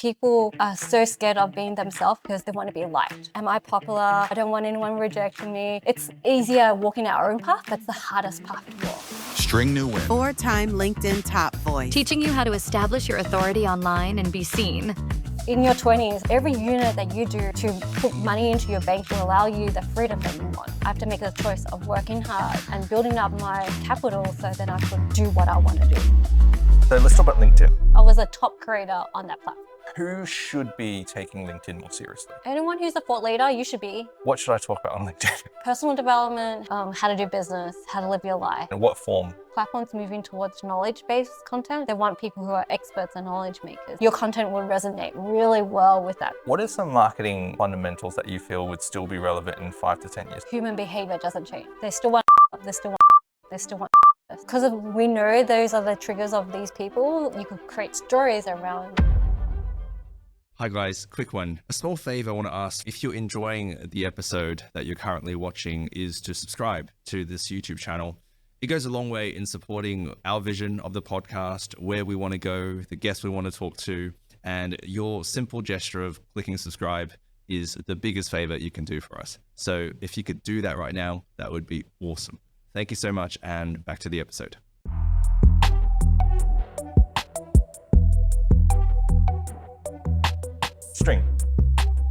People are so scared of being themselves because they want to be liked. Am I popular? I don't want anyone rejecting me. It's easier walking our own path. That's the hardest path to walk. String Nguyen, Four-time LinkedIn top voice. Teaching you how to establish your authority online and be seen. In your 20s, every unit that you do to put money into your bank will allow you the freedom that you want. I have to make the choice of working hard and building up my capital so that I could do what I want to do. So let's talk about LinkedIn. I was a top creator on that platform. Who should be taking LinkedIn more seriously? Anyone who's a thought leader, you should be. What should I talk about on LinkedIn? Personal development, how to do business, how to live your life. In what form? Platforms moving towards knowledge-based content. They want people who are experts and knowledge makers. Your content will resonate really well with that. What are some marketing fundamentals that you feel would still be relevant in 5 to 10 years? Human behavior doesn't change. They still want, they still want, they still want. Because we know those are the triggers of these people, you could create stories around. Hi guys, quick one. A small favor I want to ask, if you're enjoying the episode that you're currently watching, is to subscribe to this YouTube channel. It goes a long way in supporting our vision of the podcast, where we want to go, the guests we want to talk to, and your simple gesture of clicking subscribe is the biggest favor you can do for us. So if you could do that right now, that would be awesome. Thank you so much, and back to the episode. String.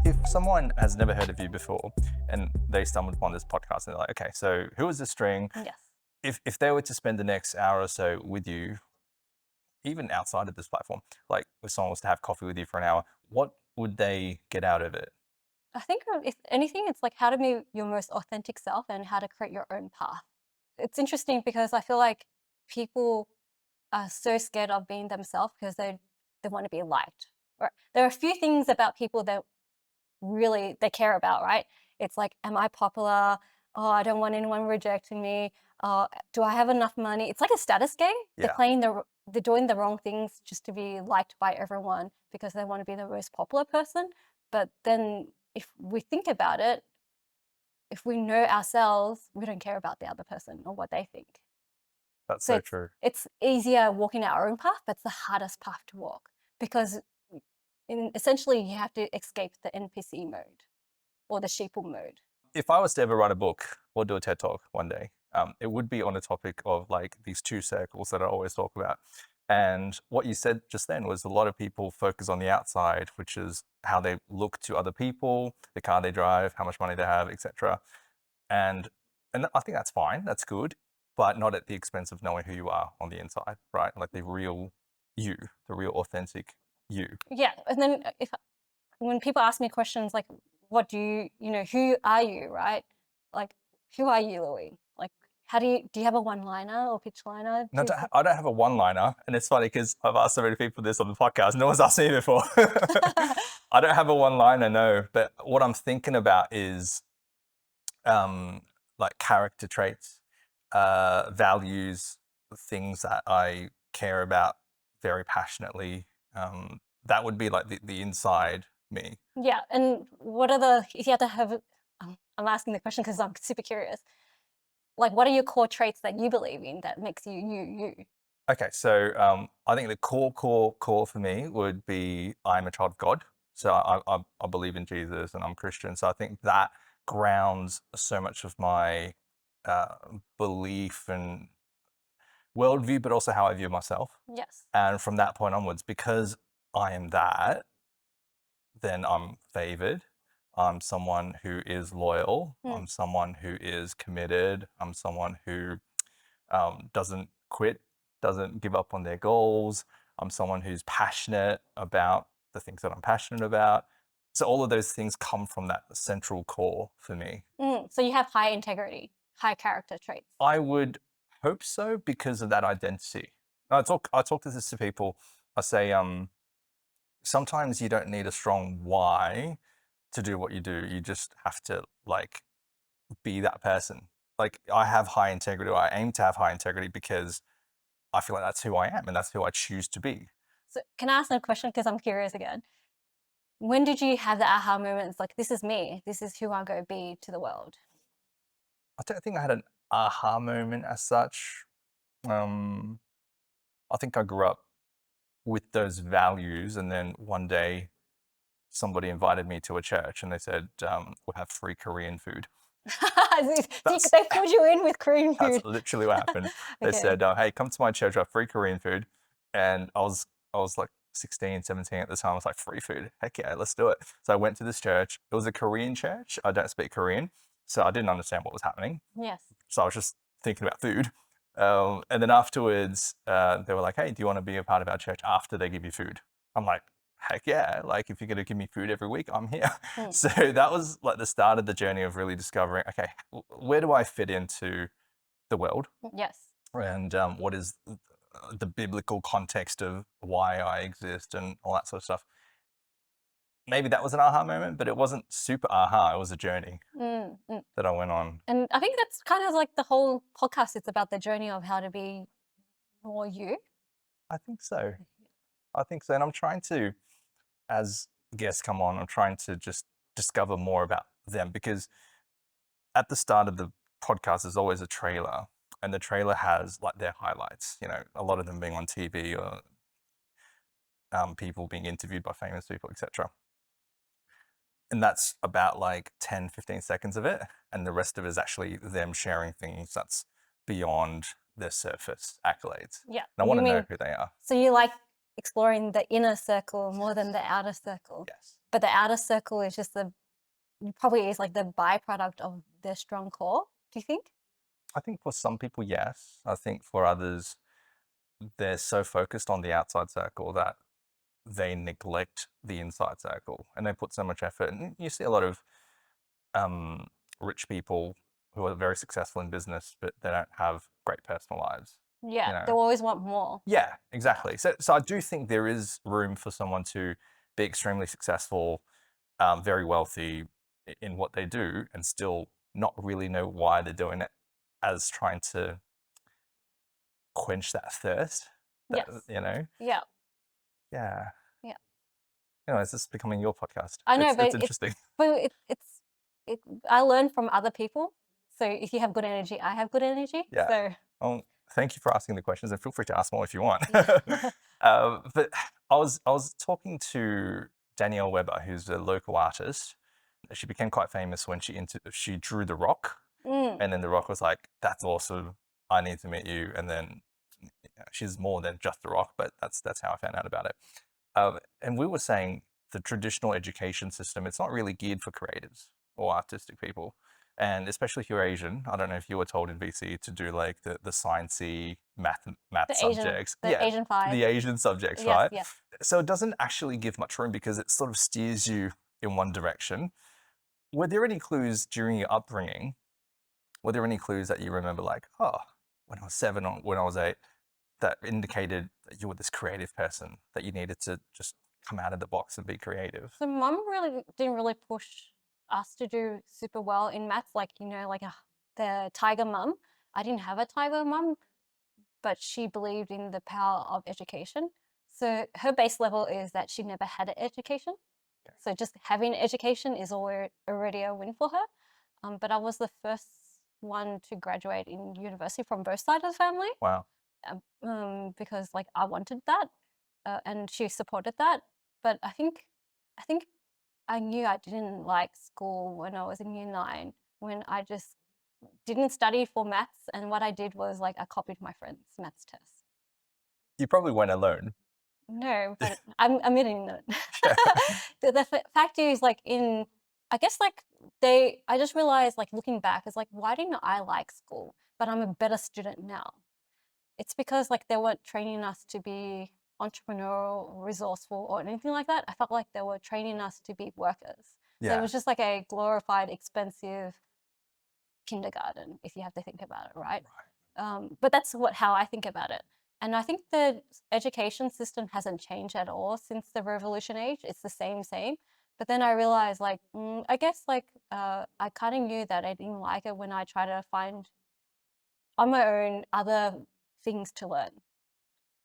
If someone has never heard of you before and they stumbled upon this podcast and they're like, okay, so who is this String? Yes. If they were to spend the next hour or so with you, even outside of this platform, like if someone was to have coffee with you for an hour, what would they get out of it? I think if anything, it's like how to be your most authentic self and how to create your own path. It's interesting because I feel like people are so scared of being themselves because they want to be liked. Right? There are a few things about people that really they care about, right? It's like, am I popular? Oh, I don't want anyone rejecting me. Do I have enough money? It's like a status game. Yeah. They're doing the wrong things just to be liked by everyone because they want to be the most popular person. But then if we think about it, if we know ourselves, we don't care about the other person or what they think. That's So so true. It's easier walking our own path, but it's the hardest path to walk because essentially you have to escape the NPC mode or the sheeple mode. If I was to ever write a book or do a TED Talk one day, it would be on a topic of like these 2 circles that I always talk about. And what you said just then was a lot of people focus on the outside, which is how they look to other people, the car they drive, how much money they have, etc. And I think that's fine, that's good, but not at the expense of knowing who you are on the inside, right? Like the real you, the real authentic you. Yeah, and then when people ask me questions like, what do who are you, right? Like, who are you, Louie? Like, do you have a one-liner or pitch liner? No, I don't have a one-liner, and it's funny because I've asked so many people this on the podcast. No one's asked me before. I don't have a one-liner, no. But what I'm thinking about is like character traits, values, things that I care about very passionately. That would be like the inside me. Yeah, and if you had to have, I'm asking the question because I'm super curious. Like, what are your core traits that you believe in that makes you? Okay, so I think the core for me would be I'm a child of God. So I believe in Jesus and I'm Christian. So I think that grounds so much of my belief and worldview, but also how I view myself. Yes. And from that point onwards, because I am that, then I'm favored. I'm someone who is loyal. I'm someone who is committed. I'm someone who doesn't quit, doesn't give up on their goals. I'm someone who's passionate about the things that I'm passionate about. So all of those things come from that central core for me. So you have high integrity, high character traits. I would hope so because of that identity. I talk to this to people. I say, sometimes you don't need a strong why to do what you do. You just have to like be that person. Like I have high integrity, or I aim to have high integrity because I feel like that's who I am and that's who I choose to be. So can I ask a question because I'm curious again? When did you have the aha moments like, this is me, this is who I'm going to be to the world? I don't think I had an aha moment as such. I think I grew up with those values. And then one day somebody invited me to a church and they said, we'll have free Korean food. That's- They put you in with Korean That's food. literally what happened. They Okay. said, hey, come to my church, I have free Korean food. And I was like 16, 17 at the time. I was like, free food? Heck yeah, let's do it. So I went to this church. It was a Korean church. I don't speak Korean, so I didn't understand what was happening. Yes. So I was just thinking about food. And then afterwards, they were like, hey, do you want to be a part of our church after they give you food? I'm like, heck yeah. Like, if you're going to give me food every week, I'm here. So that was like the start of the journey of really discovering, okay, where do I fit into the world? Yes. And what is the biblical context of why I exist and all that sort of stuff. Maybe that was an aha moment, but it wasn't super aha. It was a journey that I went on. And I think that's kind of like the whole podcast. It's about the journey of how to be more you. I think so. I think so. And I'm trying to, as guests come on, I'm trying to just discover more about them, because at the start of the podcast, there's always a trailer, and the trailer has like their highlights, you know, a lot of them being on TV or people being interviewed by famous people, etc. And that's about like 10, 15 seconds of it. And the rest of it is actually them sharing things that's beyond their surface accolades. Yeah. And I want You to know mean- who they are. So you like exploring the inner circle more than the outer circle. Yes. But the outer circle is just probably is like the byproduct of their strong core, do you think? I think for some people, yes. I think for others, they're so focused on the outside circle that they neglect the inside circle, and they put so much effort. And you see a lot of rich people who are very successful in business, but they don't have great personal lives. Yeah. You know? They always want more. Yeah, exactly. So I do think there is room for someone to be extremely successful, very wealthy in what they do, and still not really know why they're doing it, as trying to quench that thirst. Yes. You know? Yeah. Yeah. Yeah. Anyways, this is becoming your podcast. I know, but it's interesting. I learn from other people. So if you have good energy, I have good energy. Yeah. So Well, thank you for asking the questions, and feel free to ask more if you want. But I was talking to Danielle Weber, who's a local artist. She became quite famous when she drew The Rock, and then The Rock was like, "That's awesome. I need to meet you." And then she's more than just The Rock, but that's how I found out about it. And we were saying the traditional education system, it's not really geared for creatives or artistic people. And especially if you're Asian, I don't know if you were told in BC to do like the sciencey math subjects. Asian 5. The Asian subjects, Yes, right? yes. So it doesn't actually give much room because it sort of steers you in one direction. Were there any clues during your upbringing? Were there any clues that you remember, like, oh, when I was 7 or when I was 8, that indicated that you were this creative person, that you needed to just come out of the box and be creative? So mum really didn't really push us to do super well in maths, like, you know, like the tiger mum. I didn't have a tiger mum, but she believed in the power of education. So her base level is that she never had an education. Okay. So just having education is already a win for her. But I was the first one to graduate in university from both sides of the family. Wow. Because like I wanted that, and she supported that. But I think I knew I didn't like school when I was in year 9, when I just didn't study for maths, and what I did was like I copied my friend's maths test. You probably went alone. No, but I'm admitting that. Yeah. The fact is, like, I guess like I just realized, like, looking back, it's like, why didn't I like school? But I'm a better student now. It's because like they weren't training us to be entrepreneurial, resourceful, or anything like that. I felt like they were training us to be workers. So Yeah. it was just like a glorified, expensive kindergarten, if you have to think about it, right? But that's how I think about it. And I think the education system hasn't changed at all since the revolution age. It's the same. But then I realized, like, I guess like I kind of knew that I didn't like it when I tried to find on my own other things to learn.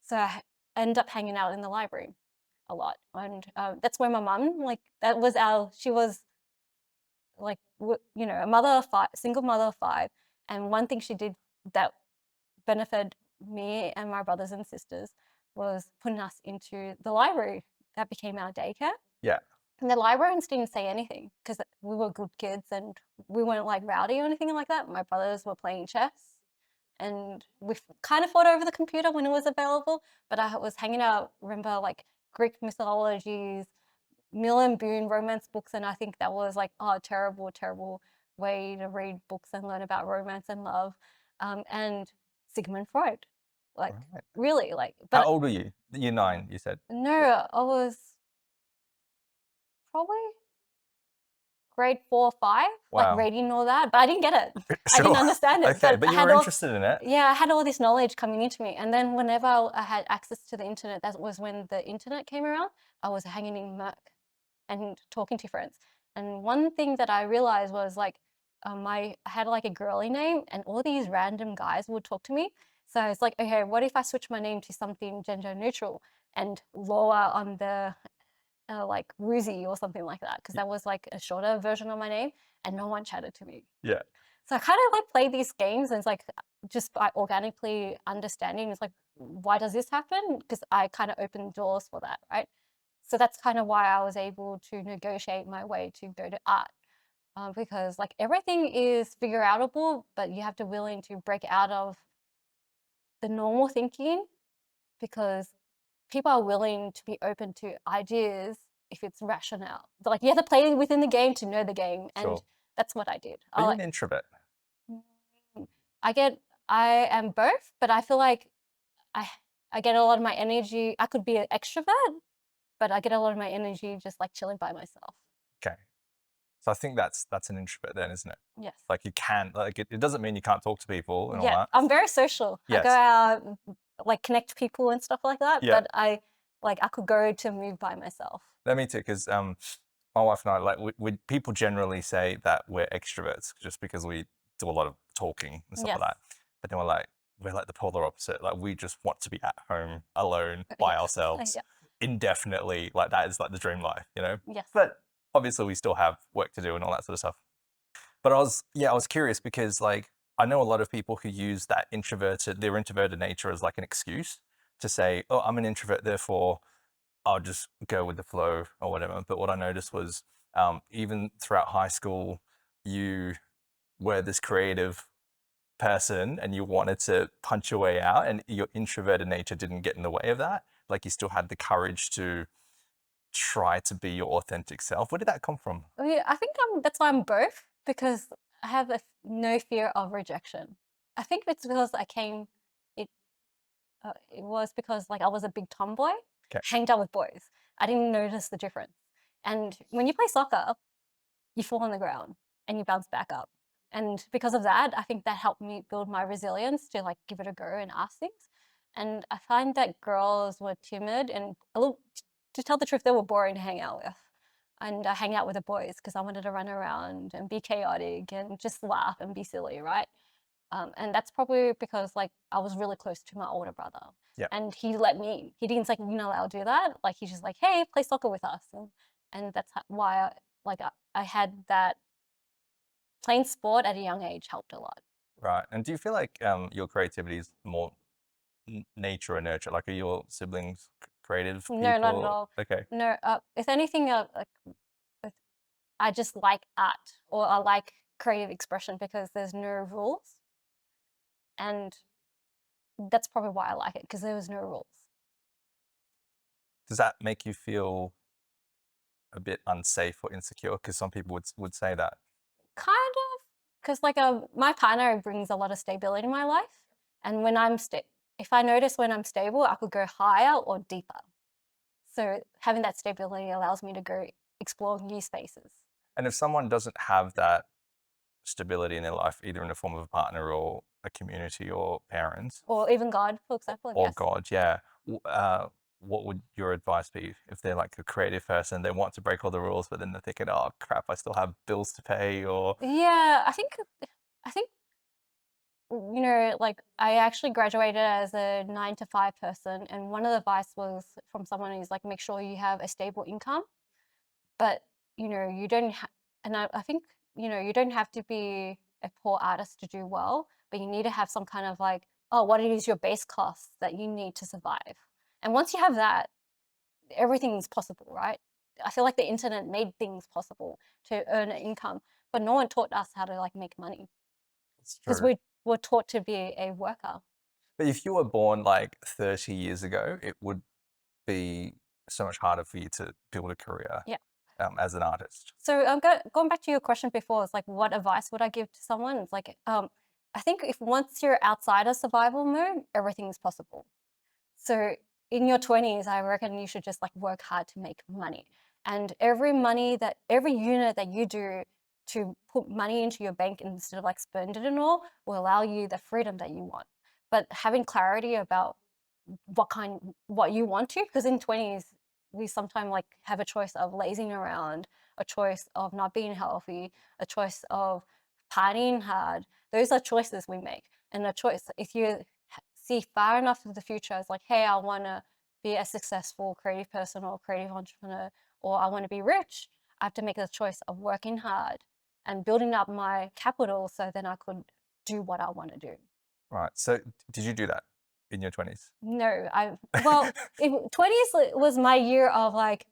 So I end up hanging out in the library a lot. And that's where my mum, like, she was like, you know, a mother of 5, single mother of 5. And one thing she did that benefited me and my brothers and sisters was putting us into the library. That became our daycare. Yeah. And the librarians didn't say anything because we were good kids and we weren't like rowdy or anything like that. My brothers were playing chess and we kind of fought over the computer when it was available, but I was hanging out, remember, like Greek mythologies, Mill and Boon romance books, and I think that was like, oh, terrible, terrible way to read books and learn about romance and love. And Sigmund Freud, like Right. really, like. How But old were you? Year 9, you said. no, I was probably grade 4 or 5, like Wow. reading all that, but I didn't get it. I didn't Sure. understand it. Okay, but I you had were all, interested in it. yeah, I had all this knowledge coming into me. And then whenever I had access to the internet, that was when the internet came around, I was hanging in Merc and talking to friends. And one thing that I realized was like, I had like a girly name and all these random guys would talk to me. So it's like, okay, what if I switch my name to something gender neutral and lower on the like Ruzy or something like that? Because that was like a shorter version of my name and no one chatted to me. Yeah. So I kind of like play these games and it's like just by organically understanding, it's like, why does this happen? Because I kind of opened doors for that, right? So that's kind of why I was able to negotiate my way to go to art. Because like everything is figure outable, but you have to willing to break out of the normal thinking because people are willing to be open to ideas if it's rationale. Like you have to play within the game to know the game, and Sure. that's what I did. Are you an introvert? Mm, I am both, but I feel like I I get a lot of my energy. I could be an extrovert, but I get a lot of my energy just like chilling by myself. Okay. So I think that's an introvert then, isn't it? Yes. Like you can, like it doesn't mean you can't talk to people and all Yeah, that. I'm very social. I go Yes. out, like connect people and stuff like that. Yeah. But I could go to move by myself. No, me too, because my wife and I, like, people generally say that we're extroverts just because we do a lot of talking and stuff Yes. like that. But then we're like the polar opposite. Like we just want to be at home alone by Yeah. ourselves Yeah. indefinitely. Like that is like the dream life, you know? Yes. But obviously we still have work to do and all that sort of stuff. But I was curious because like I know a lot of people who use their introverted nature as like an excuse to say, oh, I'm an introvert, therefore I'll just go with the flow or whatever. But what I noticed was even throughout high school, you were this creative person and you wanted to punch your way out, and your introverted nature didn't get in the way of that. Like you still had the courage to try to be your authentic self. Where did that come from? Yeah, I think that's why I'm both, because I have no fear of rejection. I think it's because it it was because like I was a big tomboy, Okay. hanged out with boys. I didn't notice the difference. And when you play soccer, you fall on the ground and you bounce back up. And because of that, I think that helped me build my resilience to like give it a go and ask things. And I find that girls were timid and a little, to tell the truth, they were boring to hang out with. And I hang out with the boys because I wanted to run around and be chaotic and just laugh and be silly, right? And that's probably because like I was really close to my older brother. Yeah. And he let me. He didn't say, you know, I'll do that. Like he's just like, hey, play soccer with us. And that's why I had that playing sport at a young age helped a lot. Right. And do you feel like your creativity is more nature or nurture? Like are your siblings creative people? No, not at all. Okay. No, if anything, I just like art or I like creative expression because there's no rules. And that's probably why I like it, because there was no rules. Does that make you feel a bit unsafe or insecure? Because some people would say that. Kind of, because like my partner brings a lot of stability in my life. And when if I notice when I'm stable, I could go higher or deeper. So having that stability allows me to go explore new spaces. And if someone doesn't have that stability in their life, either in the form of a partner or a community or parents Or even God, for example, or yes. God, yeah, what would your advice be if they're like a creative person, they want to break all the rules, but then they're thinking, oh crap, I still have bills to pay, or Yeah, I think, you know, like I actually graduated as a 9 to 5 person, and one of the advice was from someone who's like, make sure you have a stable income, but you know, you don't have, and I think, you know, you don't have to be a poor artist to do well, but you need to have some kind of like, oh, what is your base costs that you need to survive? And once you have that, everything is possible, right? I feel like the internet made things possible to earn an income, but no one taught us how to like make money It's because true. we were taught to be a worker. But if you were born like 30 years ago, it would be so much harder for you to build a career Yeah. as an artist. So going back to your question before, it's like, what advice would I give to someone? It's like, I think if once you're outside of survival mode, everything is possible. So in your 20s, I reckon you should just like work hard to make money. And every unit that you do to put money into your bank instead of like spend it all will allow you the freedom that you want. But having clarity about what you want to, because in 20s, we sometimes like have a choice of lazing around, a choice of not being healthy, a choice of partying hard. Those are choices we make. And a choice, if you see far enough into the future, it's like, hey, I want to be a successful creative person or creative entrepreneur, or I want to be rich. I have to make the choice of working hard and building up my capital so then I could do what I want to do. Right. So did you do that in your 20s? No, well, 20s was my year of like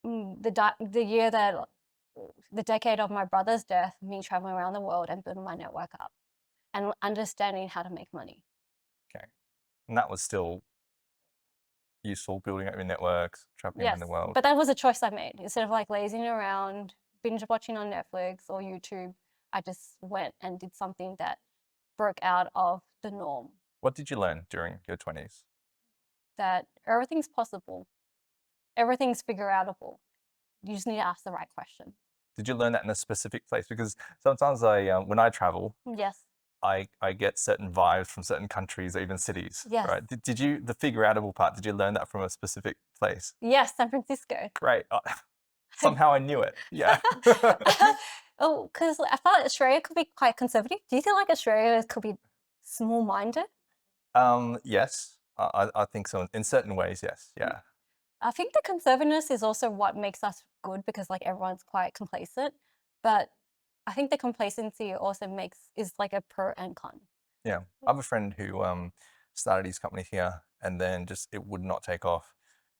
the year that the decade of my brother's death, me traveling around the world and building my network up and understanding how to make money. Okay. And that was still useful, building up your networks, traveling around Yes, the world. but that was a choice I made. Instead of like lazing around, binge watching on Netflix or YouTube, I just went and did something that broke out of the norm. What did you learn during your 20s? That everything's possible, everything's figure outable. You just need to ask the right question. Did you learn that in a specific place? Because sometimes when I travel, Yes. I get certain vibes from certain countries or even cities, Yes. right? Did you, the figure outable part, did you learn that from a specific place? Yes, San Francisco. Great. Somehow I knew it. Yeah. Oh, because I thought Australia could be quite conservative. Do you feel like Australia could be small-minded? Yes, I think so. In certain ways, yes. Yeah. I think the conservativeness is also what makes us good because like everyone's quite complacent. But I think the complacency also is like a pro and con. Yeah. I have a friend who started his company here and then just it would not take off.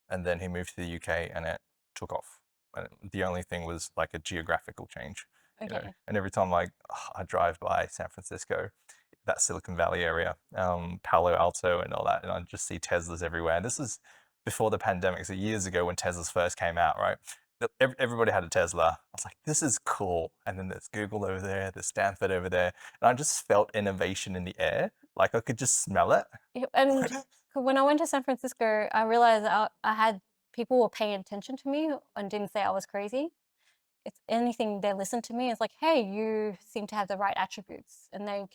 And then he moved to the UK and it took off. And the only thing was like a geographical change. You know? Okay. And every time I drive by San Francisco, that Silicon Valley area, Palo Alto and all that, and I just see Teslas everywhere. And this is before the pandemic, so years ago when Teslas first came out, right? Everybody had a Tesla. I was like, this is cool. And then there's Google over there, there's Stanford over there. And I just felt innovation in the air. Like I could just smell it. Yeah, and when I went to San Francisco, I realized I had people were paying attention to me and didn't say I was crazy. If anything, they listened to me. It's like, hey, you seem to have the right attributes, and they,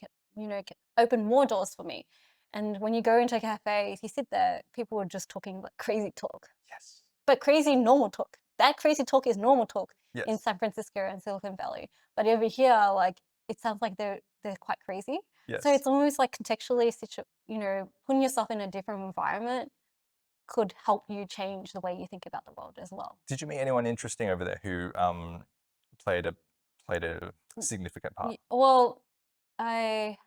open more doors for me. And when you go into a cafe, if you sit there, people are just talking like crazy talk, Yes. but crazy normal talk. That crazy talk is normal talk in Yes. San Francisco and Silicon Valley. But over here, like it sounds like they're quite crazy. Yes. So it's almost like contextually, putting yourself in a different environment could help you change the way you think about the world as well. Did you meet anyone interesting over there who played a significant part? Well, I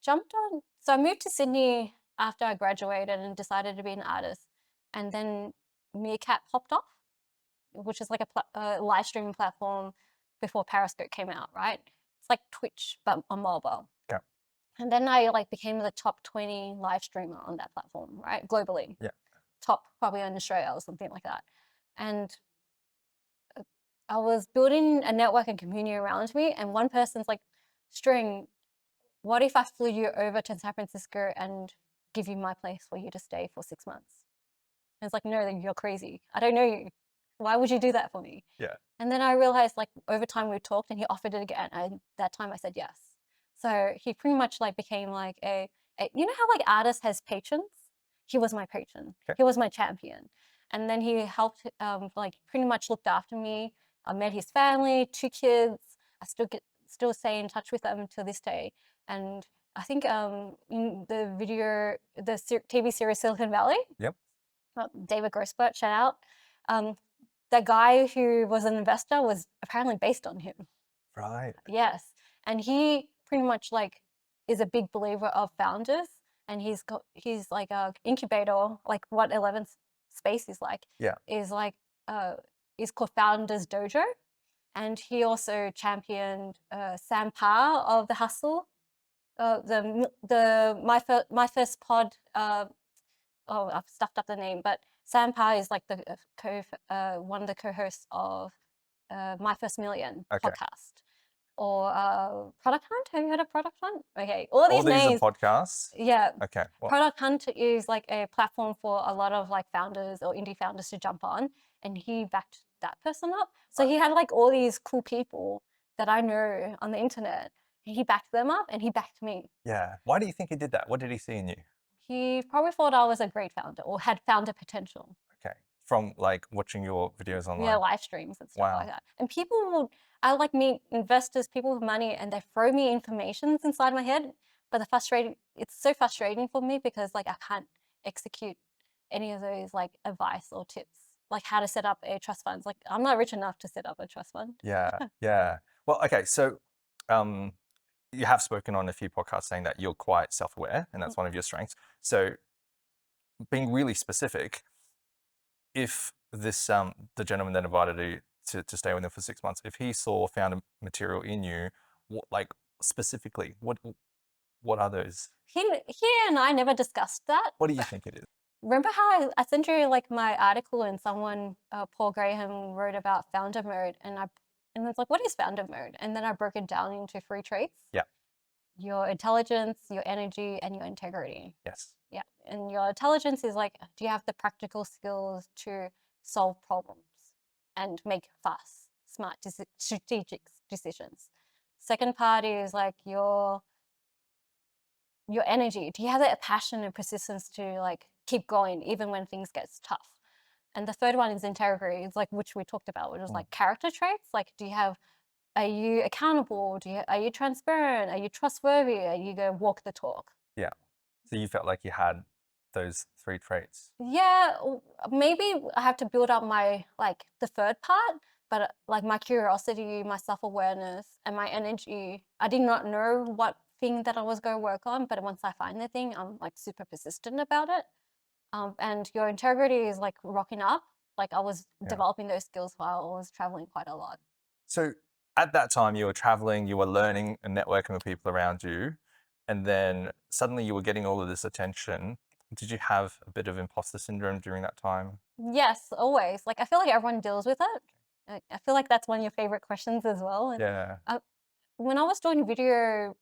jumped on. So I moved to Sydney after I graduated and decided to be an artist. And then Meerkat popped off, which is like a live streaming platform before Periscope came out, right? It's like Twitch, but on mobile. Yeah. And then I like became the top 20 live streamer on that platform, right? Globally. Yeah. Top probably in Australia or something like that. And I was building a network and community around me. And one person's like, String, what if I flew you over to San Francisco and give you my place for you to stay for 6 months? And it's like, no, you're crazy. I don't know you. Why would you do that for me? Yeah. And then I realized like over time we talked and he offered it again. And that time I said yes. So he pretty much like became like you know how like artist has patrons? He was my patron. Okay. He was my champion. And then he helped like pretty much looked after me. I met his family, 2 kids. I still stay in touch with them to this day. And I think in the TV series Silicon Valley. Yep. David Grossbert, shout out. The guy who was an investor was apparently based on him. Right. Yes. And he pretty much like is a big believer of founders and he's like a incubator, like what 11 Space is like. Yeah. Is like is called Founders Dojo, and he also championed Sam Parr of The Hustle. My first pod. I've stuffed up the name, but Sam Parr is like the one of the co-hosts of My First Million Okay. podcast, or Product Hunt. Have you heard of Product Hunt? Okay, all these All these names. are podcasts. Yeah. Okay. Well, Product Hunt is like a platform for a lot of like founders or indie founders to jump on, and he backed that person up. So he had like all these cool people that I know on the internet. He backed them up, and he backed me. yeah. Why do you think he did that? What did he see in you? He probably thought I was a great founder or had founder potential. Okay. From like watching your videos online. Yeah, live streams and stuff Wow. like that. And I like meet investors, people with money, and they throw me information inside my head. But it's so frustrating for me because like I can't execute any of those like advice or tips, like how to set up a trust fund. Like I'm not rich enough to set up a trust fund. Yeah. Yeah. Well, okay. So, you have spoken on a few podcasts saying that you're quite self-aware, and that's one of your strengths. So, being really specific, if this the gentleman that invited you to stay with him for 6 months, if he found a material in you, what like specifically, what are those? He and I never discussed that. What do you think it is? Remember how I sent you like my article and someone, Paul Graham, wrote about founder mode, and it's like, what is founder mode? And then I broke it down into 3 traits. Yeah. Your intelligence, your energy, and your integrity. Yes. Yeah. And your intelligence is like, do you have the practical skills to solve problems and make fast, smart, strategic decisions? Second part is like your energy. Do you have that passion and persistence to like keep going even when things get tough? And the third one is integrity. It's like, which we talked about, which is like character traits. Like, are you accountable? Are you transparent? Are you trustworthy? Are you going to walk the talk? Yeah. So you felt like you had those 3 traits. Yeah, maybe I have to build up my like the third part, but like my curiosity, my self-awareness, and my energy. I did not know what thing that I was going to work on, but once I find the thing, I'm like super persistent about it. And your integrity is like rocking up. Like I was developing those skills while I was traveling quite a lot. So at that time, you were traveling, you were learning and networking with people around you, and then suddenly you were getting all of this attention. Did you have a bit of imposter syndrome during that time? Yes, always. Like I feel like everyone deals with it. I feel like that's one of your favorite questions as well. And Yeah. when I was doing video,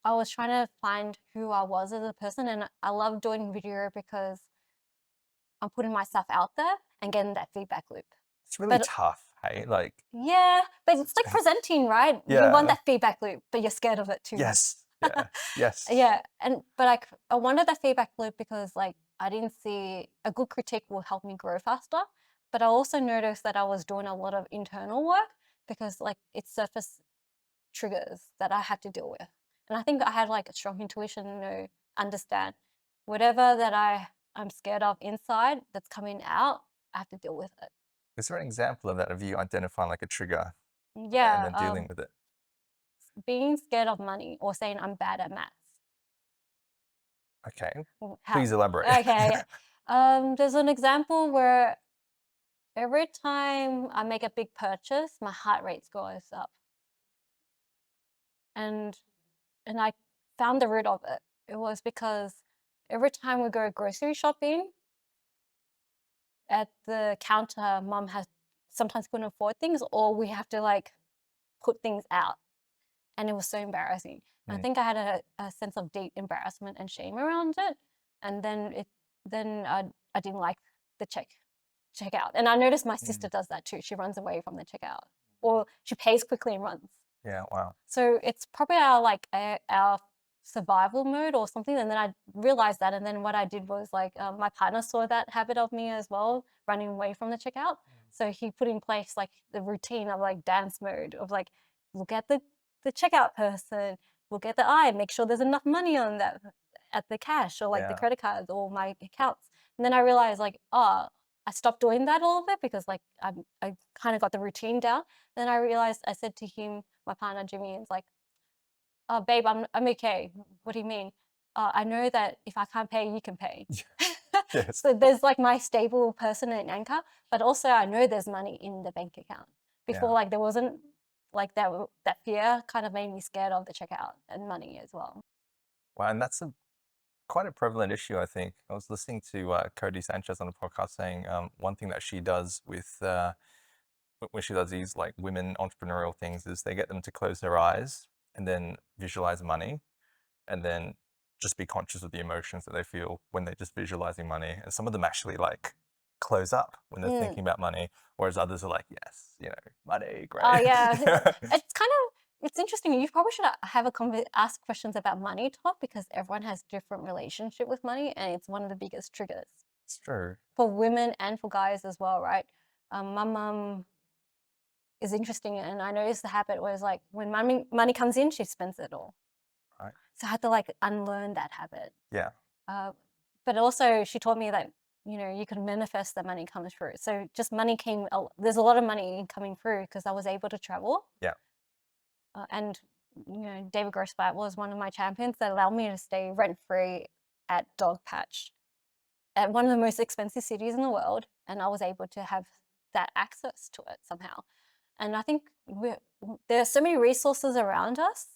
I was trying to find who I was as a person, and I love doing video because I'm putting myself out there and getting that feedback loop. It's really But tough, hey? Like, yeah, but it's like presenting, right? You want that feedback loop, but you're scared of it too. yes, yeah, yes. Yeah, but I wanted that feedback loop because like I didn't see a good critique will help me grow faster. But I also noticed that I was doing a lot of internal work because like it surfaced triggers that I had to deal with. And I think I had like a strong intuition to understand whatever that I'm scared of inside that's coming out, I have to deal with it. Is there an example of that, of you identifying like a trigger Yeah, and then dealing with it? being scared of money or saying I'm bad at maths. Okay, How? please elaborate. Okay. There's an example where every time I make a big purchase, my heart rate goes up. And I found the root of it. It was because every time we go grocery shopping, at the counter, mom has sometimes couldn't afford things, or we have to like put things out. And it was so embarrassing. I think I had a sense of deep embarrassment and shame around it. And then I didn't like the checkout. And I noticed my sister does that too. She runs away from the checkout, or she pays quickly and runs. Yeah, wow. So it's probably our survival mode or something. And then I realized that. And then what I did was like my partner saw that habit of me as well, running away from the checkout. So he put in place like the routine of like dance mode of like, look at the checkout person, look at the eye, make sure there's enough money on that at the cash or like the credit cards or my accounts. And then I realized like, I stopped doing that a little bit because like I kind of got the routine down. Then I realized, I said to him, my partner Jimmy, is like, oh babe, I'm okay. What do you mean? I know that if I can't pay, you can pay. Yes. So there's like my stable person in anchor, but also I know there's money in the bank account. Before, Yeah. like there wasn't like that fear kind of made me scared of the checkout and money as well. Wow, and that's quite a prevalent issue, I think. I was listening to Cody Sanchez on a podcast saying one thing that she does with when she does these like women entrepreneurial things is they get them to close their eyes and then visualize money, and then just be conscious of the emotions that they feel when they're just visualizing money. And some of them actually like close up when they're thinking about money, whereas others are like, yes, money, great. Oh yeah, it's kind of it's interesting. You probably should have ask questions about money talk because everyone has different relationship with money, and it's one of the biggest triggers It's true. for women and for guys as well, right? My mum is interesting, and I noticed the habit was like when money comes in, she spends it all. Right. So I had to like unlearn that habit. Yeah. But also she taught me that you can manifest that money comes through. So just money came. There's a lot of money coming through because I was able to travel. Yeah. And David Grossbat was one of my champions that allowed me to stay rent free at Dog Patch, at one of the most expensive cities in the world, and I was able to have that access to it somehow. And I think there are so many resources around us.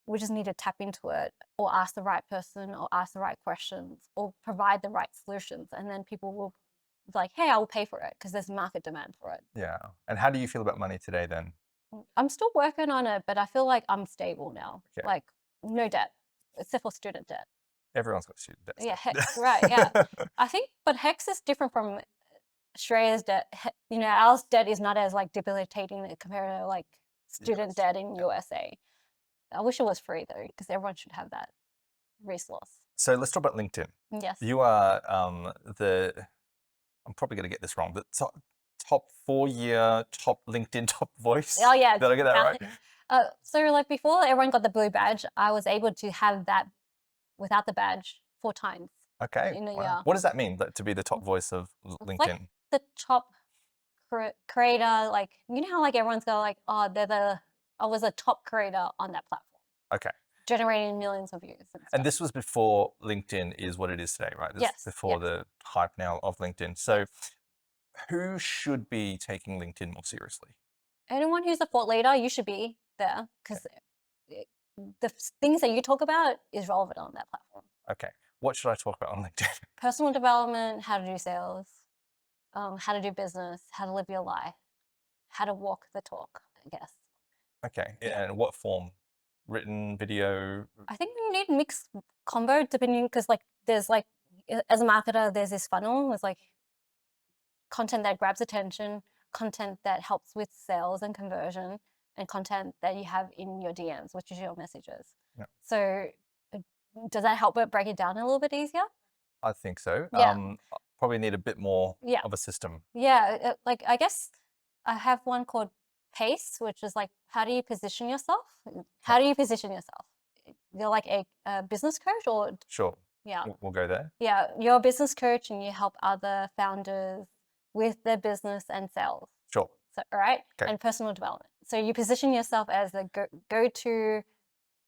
We just need to tap into it, or ask the right person, or ask the right questions, or provide the right solutions, and then people will be like, "Hey, I will pay for it," because there's market demand for it. Yeah. And how do you feel about money today then? I'm still working on it, but I feel like I'm stable now. Okay. Like no debt, except for student debt. Everyone's got student debt. Yeah, stuff. HEX, right? Yeah, I think, but HEX is different from Australia's debt. Our debt is not as like debilitating compared to like student debt in USA. I wish it was free though, because everyone should have that resource. So let's talk about LinkedIn. Yes. You are I'm probably going to get this wrong, but top 4-year top LinkedIn top voice. Oh yeah. Did I get that right? So like before everyone got the blue badge, I was able to have that without the badge 4 times. Okay. In a Wow. year. What does that mean, to be the top voice of LinkedIn? Like the top creator, like how like everyone's got like, oh, I was a top creator on that platform, Okay. generating millions of views. And this was before LinkedIn is what it is today, right? This Yes, before yes. the hype now of LinkedIn. So who should be taking LinkedIn more seriously? Anyone who's a thought leader, you should be there because the things that you talk about is relevant on that platform. Okay. What should I talk about on LinkedIn? Personal development, how to do sales, how to do business, how to live your life, how to walk the talk, I guess. Okay. Yeah. And what form? Written, video? I think you need mixed combo depending, because like there's like, as a marketer, there's this funnel. It's like content that grabs attention, content that helps with sales and conversion, and content that you have in your DMs, which is your messages. Yeah. So does that help it break it down a little bit easier? I think so. Yeah. Probably need a bit more Yeah. of a system. Yeah, like I guess I have one called P.A.C.E, which is like, how do you position yourself? How do you position yourself? You're like a business coach, or Sure. yeah, We'll go there. yeah, you're a business coach and you help other founders with their business and sales. Sure. So, all right, Okay. and personal development. So you position yourself as a go-to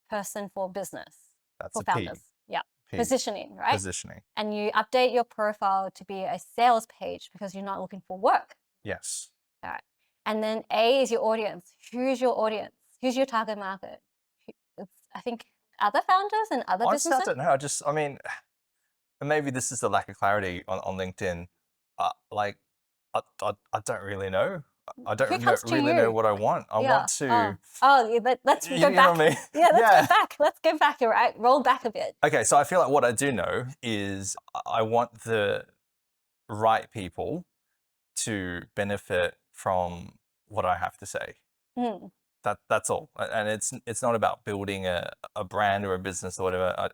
person for business, That's for a P. founders. Yeah, P. positioning, right? Positioning. And you update your profile to be a sales page because you're not looking for work. Yes. All right. And then A is your audience. Who's your audience? Who's your target market? I think other founders and other Honestly, I businesses. don't know. I mean, and maybe this is the lack of clarity on LinkedIn. Like, I don't really know. I don't Who comes to really know you? what I want. I Yeah. want to. Let's You go know back. what I mean? Yeah, let's Yeah. go back. Let's go back. All right, roll back a bit. Okay, so I feel like what I do know is I want the right people to benefit from what I have to say. Mm. That's all. And it's not about building a brand or a business or whatever.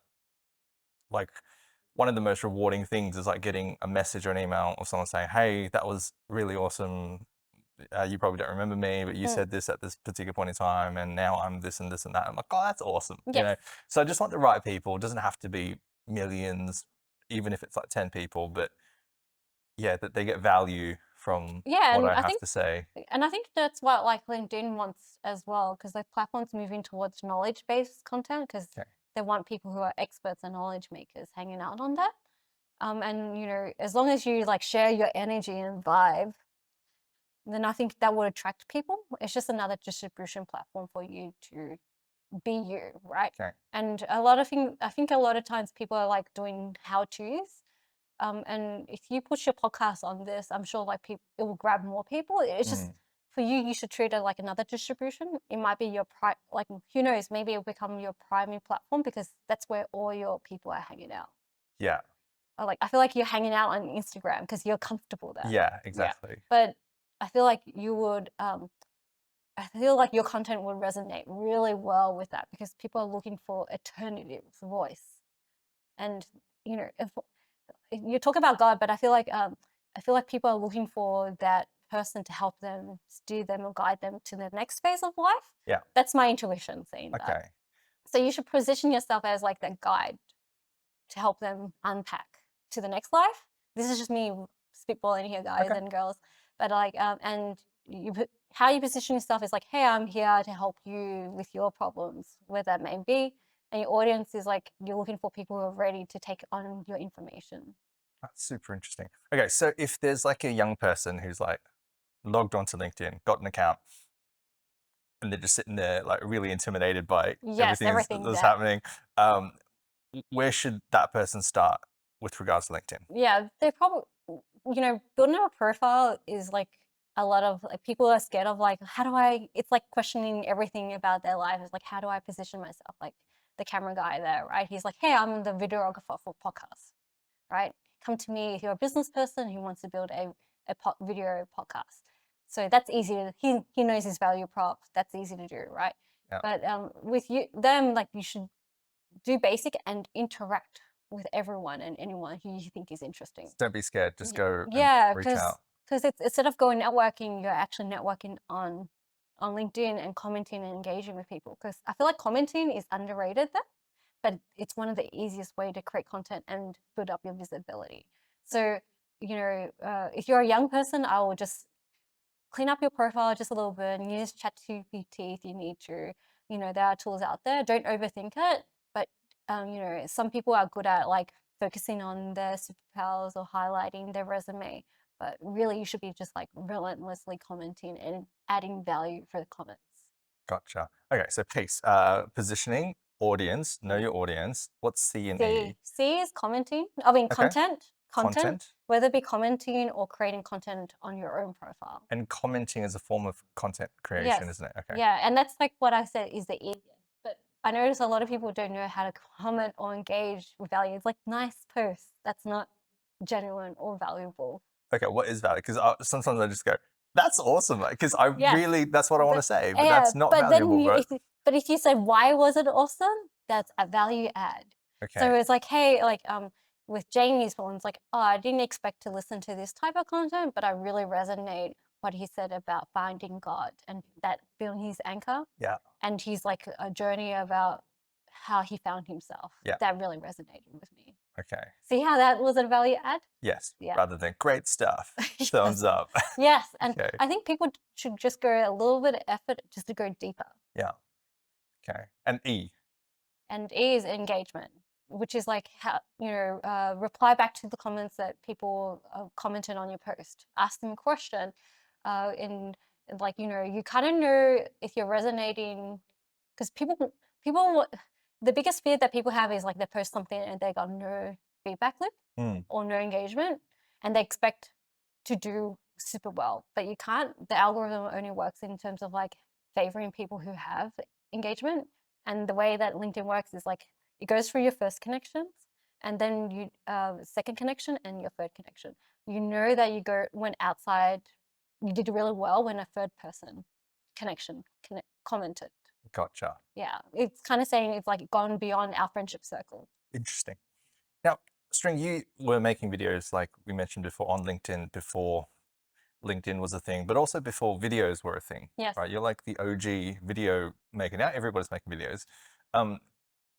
Like, one of the most rewarding things is like getting a message or an email of someone saying, "Hey, that was really awesome. You probably don't remember me, but you said this at this particular point in time, and now I'm this and this and that." I'm like, "Oh, that's awesome." Yes. You know. So I just want the right people. It doesn't have to be millions, even if it's like 10 people, but yeah, that they get value from Yeah, what and I I have think to say. And I think that's what like LinkedIn wants as well, because the platform's moving towards knowledge-based content, because Okay. they want people who are experts and knowledge makers hanging out on that. And you know, as long as you like share your energy and vibe, then I think that would attract people. It's just another distribution platform for you to be you, right? Okay. And a lot of things, I think a lot of times people are like doing how-tos. And if you push your podcast on this, I'm sure like people, it will grab more people. It's just for you, you should treat it like another distribution. It might be your like who knows, maybe it'll become your primary platform because that's where all your people are hanging out. Yeah. Or like I feel like you're hanging out on Instagram because you're comfortable there. Yeah, exactly. But I feel like you would I feel like your content would resonate really well with that because people are looking for alternative voice. And you know, if you talk about God, but I feel like people are looking for that person to help them, steer them, or guide them to the next phase of life. Yeah. That's my intuition saying that. Okay. So you should position yourself as like that guide to help them unpack to the next life. This is just me spitballing here, guys Okay. and girls. But like, and how you position yourself is like, hey, I'm here to help you with your problems, where that may be. And your audience is like, you're looking for people who are ready to take on your information. That's super interesting. Okay, so if there's like a young person who's like logged onto LinkedIn, got an account, and they're just sitting there like really intimidated by everything that's happening, where should that person start with regards to LinkedIn? Yeah, they probably, you know, building a profile is like a lot of like people are scared of like, how do I, it's like questioning everything about their life. It's like, how do I position myself? Like the camera guy there, right? He's like, hey, I'm the videographer for podcasts, right? Come to me if you're a business person who wants to build a video podcast. So that's easy. He knows his value prop. That's easy to do, right? Yeah. But with them, like you should do basic and interact with everyone and anyone who you think is interesting. Don't be scared. Just go and reach out. Because it's instead of going networking, you're actually networking on LinkedIn and commenting and engaging with people. Because I feel like commenting is underrated there, but it's one of the easiest way to create content and build up your visibility. So, you know, if you're a young person, I will just clean up your profile just a little bit and use ChatGPT if you need to. You know, there are tools out there. Don't overthink it. But, you know, some people are good at like focusing on their superpowers or highlighting their resume. But really, you should be just like relentlessly commenting and adding value for the comments. Gotcha. Okay, so P.A.C.E, positioning, audience, know your audience. What's C and E? C is commenting. I mean, Okay. content, whether it be commenting or creating content on your own profile. And commenting is a form of content creation, isn't it? Okay. Yeah, and that's like what I said is the easiest. But I notice a lot of people don't know how to comment or engage with value. It's like nice post. That's not genuine or valuable. Okay, what is value? Because sometimes I just go, that's awesome. Because I really, that's what I want to say, but yeah, that's not but valuable. Then but if you say, why was it awesome? That's a value add. Okay. So it's like, hey, like with Jamie's one, it's like, oh, I didn't expect to listen to this type of content, but I really resonate what he said about finding God and that being his anchor. Yeah. And he's like a journey about how he found himself. Yeah. That really resonated with me. Okay. See how that was a value add? Yes. Yeah. Rather than great stuff. Thumbs up. Yes. And Okay. I think people should just go a little bit of effort just to go deeper. Yeah. Okay. And E. And E is engagement, which is like how, you know, reply back to the comments that people commented on your post. Ask them a question, and like, you know, you kind of know if you're resonating, because people, the biggest fear that people have is like they post something and they got no feedback loop or no engagement, and they expect to do super well, but you can't. The algorithm only works in terms of like favoring people who have engagement. And the way that LinkedIn works is like it goes through your first connections and then you second connection and your third connection. You know that you went outside, you did really well when a third person connection commented. Gotcha. Yeah, it's kind of saying it's like gone beyond our friendship circle. Interesting. Now, String, you were making videos like we mentioned before on LinkedIn before LinkedIn was a thing, but also before videos were a thing. Yes. Right? You're like the OG video maker. Now everybody's making videos.